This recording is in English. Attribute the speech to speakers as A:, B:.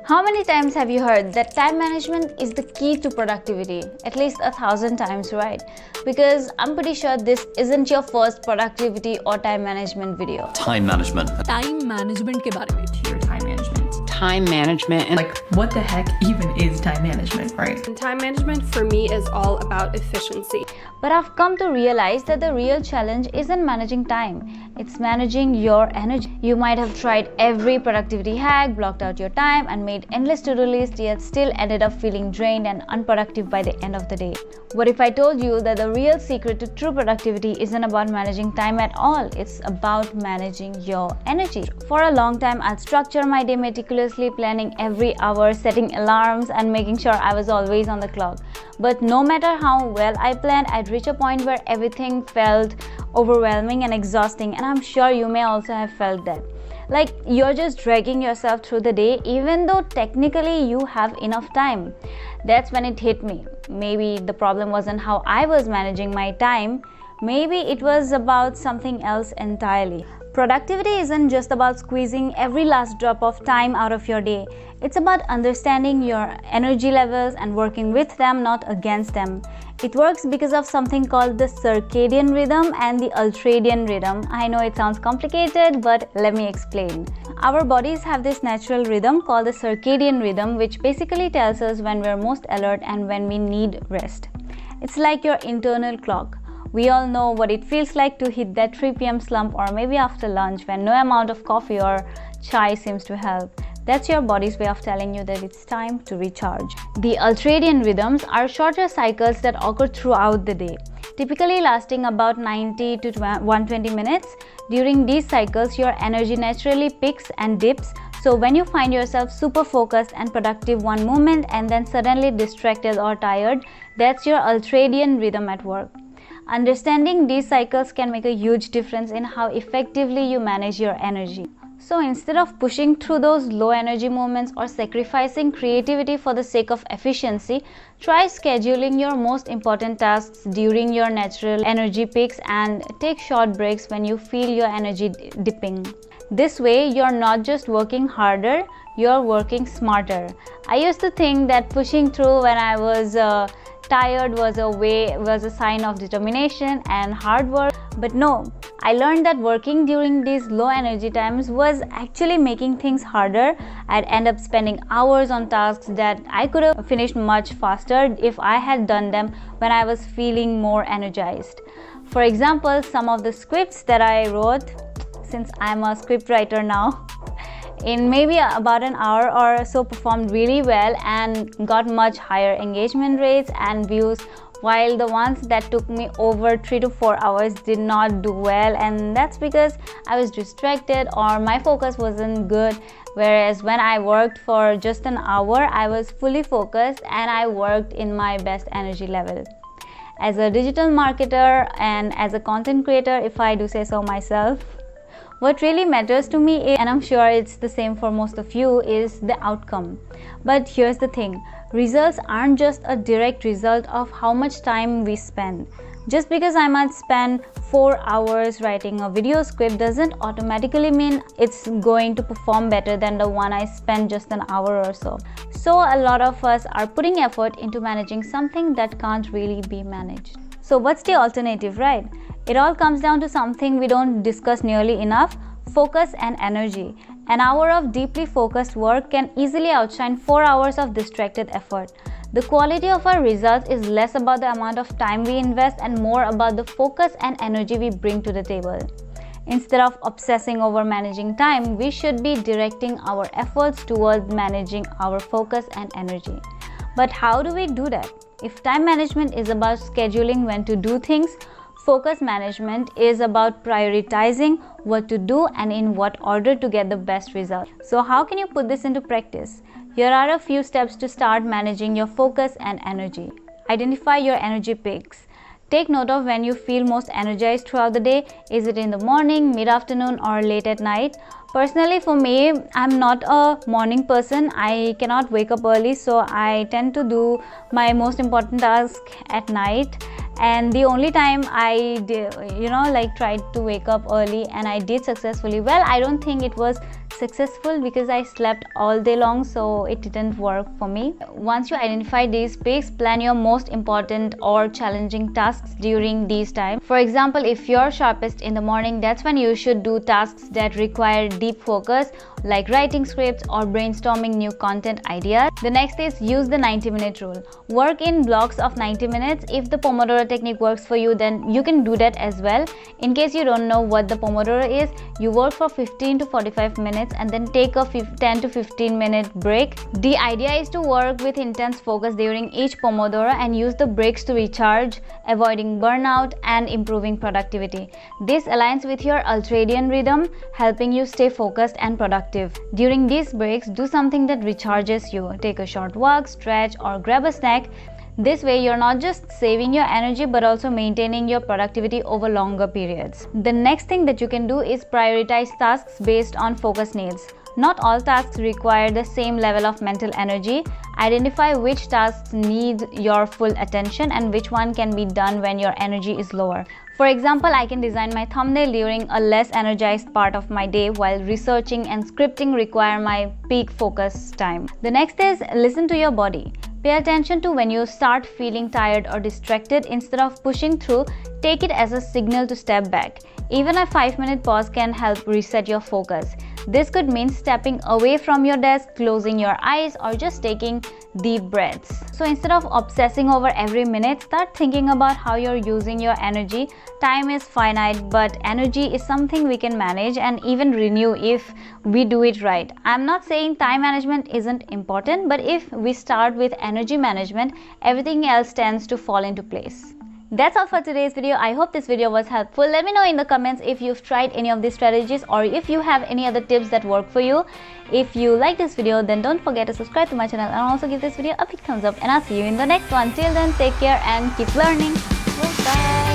A: How many times have you heard that time management is the key to productivity? At least 1,000 times, right? Because I'm pretty sure this isn't your first productivity or time management video.
B: Time management.
C: Time management के बारे में.
D: Your time management.
E: Time management and
D: Like, what the heck even is time management, right?
C: And time management for me is all about efficiency.
A: But I've come to realize that the real challenge isn't managing time, it's managing your energy. You might have tried every productivity hack, blocked out your time, and made endless to-do lists, yet still ended up feeling drained and unproductive by the end of the day. What if I told you that the real secret to true productivity isn't about managing time at all, it's about managing your energy? For a long time, I'd structure my day meticulously, planning every hour, setting alarms, and making sure I was always on the clock. But no matter how well I planned, I'd reach a point where everything felt overwhelming and exhausting, and I'm sure you may also have felt that. Like you're just dragging yourself through the day even though technically you have enough time. That's when it hit me. Maybe the problem wasn't how I was managing my time, maybe it was about something else entirely. Productivity isn't just about squeezing every last drop of time out of your day. It's about understanding your energy levels and working with them, not against them. It works because of something called the Circadian Rhythm and the Ultradian Rhythm. I know it sounds complicated, but let me explain. Our bodies have this natural rhythm called the Circadian Rhythm, which basically tells us when we're most alert and when we need rest. It's like your internal clock. We all know what it feels like to hit that 3 p.m. slump, or maybe after lunch when no amount of coffee or chai seems to help. That's your body's way of telling you that it's time to recharge. The ultradian rhythms are shorter cycles that occur throughout the day, typically lasting about 90 to 120 minutes. During these cycles, your energy naturally peaks and dips. So when you find yourself super focused and productive one moment and then suddenly distracted or tired, that's your ultradian rhythm at work. Understanding these cycles can make a huge difference in how effectively you manage your energy. So instead of pushing through those low energy moments or sacrificing creativity for the sake of efficiency, try scheduling your most important tasks during your natural energy peaks and take short breaks when you feel your energy dipping. This way, you're not just working harder, you're working smarter. I used to think that pushing through when I was tired was a sign of determination and hard work, but no, I learned that working during these low energy times was actually making things harder. I'd end up spending hours on tasks that I could have finished much faster if I had done them when I was feeling more energized. For example, some of the scripts that I wrote, since I'm a script writer now, in maybe about an hour or so performed really well and got much higher engagement rates and views, while the ones that took me over 3 to 4 hours did not do well, and that's because I was distracted or my focus wasn't good. Whereas when I worked for just an hour, I was fully focused and I worked in my best energy level. As a digital marketer and as a content creator, if I do say so myself, what really matters to me is, and I'm sure it's the same for most of you, is the outcome. But here's the thing, results aren't just a direct result of how much time we spend. Just because I might spend 4 hours writing a video script doesn't automatically mean it's going to perform better than the one I spent just an hour or so. So a lot of us are putting effort into managing something that can't really be managed. So what's the alternative, right? It all comes down to something we don't discuss nearly enough: focus and energy. An hour of deeply focused work can easily outshine 4 hours of distracted effort. The quality of our results is less about the amount of time we invest and more about the focus and energy we bring to the table. Instead of obsessing over managing time, we should be directing our efforts towards managing our focus and energy. But how do we do that? If time management is about scheduling when to do things, focus management is about prioritizing what to do and in what order to get the best result. So how can you put this into practice? Here are a few steps to start managing your focus and energy. Identify your energy peaks. Take note of when you feel most energized throughout the day. Is it in the morning, mid-afternoon, or late at night? Personally, for me, I'm not a morning person. I cannot wake up early, so I tend to do my most important task at night. And the only time I tried to wake up early and I did successfully, well, I don't think it was successful because I slept all day long, so it didn't work for me. Once you identify these peaks, plan your most important or challenging tasks during these times. For example, if you're sharpest in the morning, that's when you should do tasks that require deep focus, like writing scripts or brainstorming new content ideas. The next is use the 90-minute rule. Work in blocks of 90 minutes. If the Pomodora technique works for you, then you can do that as well. In case you don't know what the Pomodora is, you work for 15 to 45 minutes and then take a 10 to 15 minute break. The idea is to work with intense focus during each Pomodora and use the breaks to recharge, avoiding burnout and improving productivity. This aligns with your Ultradian Rhythm, helping you stay focused and productive. During these breaks, do something that recharges you. Take a short walk, stretch, or grab a snack. This way, you're not just saving your energy but also maintaining your productivity over longer periods. The next thing that you can do is prioritize tasks based on focus needs. Not all tasks require the same level of mental energy. Identify which tasks need your full attention and which one can be done when your energy is lower. For example, I can design my thumbnail during a less energized part of my day, while researching and scripting require my peak focus time. The next is listen to your body. Pay attention to when you start feeling tired or distracted. Instead of pushing through, take it as a signal to step back. Even a 5-minute pause can help reset your focus. This could mean stepping away from your desk, closing your eyes, or just taking deep breaths. So instead of obsessing over every minute, start thinking about how you're using your energy. Time is finite, but energy is something we can manage and even renew if we do it right. I'm not saying time management isn't important, but if we start with energy management, everything else tends to fall into place. That's all for today's video. I hope this video was helpful. Let me know in the comments if you've tried any of these strategies or if you have any other tips that work for you. If you like this video, then don't forget to subscribe to my channel and also give this video a big thumbs up, and I'll see you in the next one. Till then, take care and keep learning. Bye.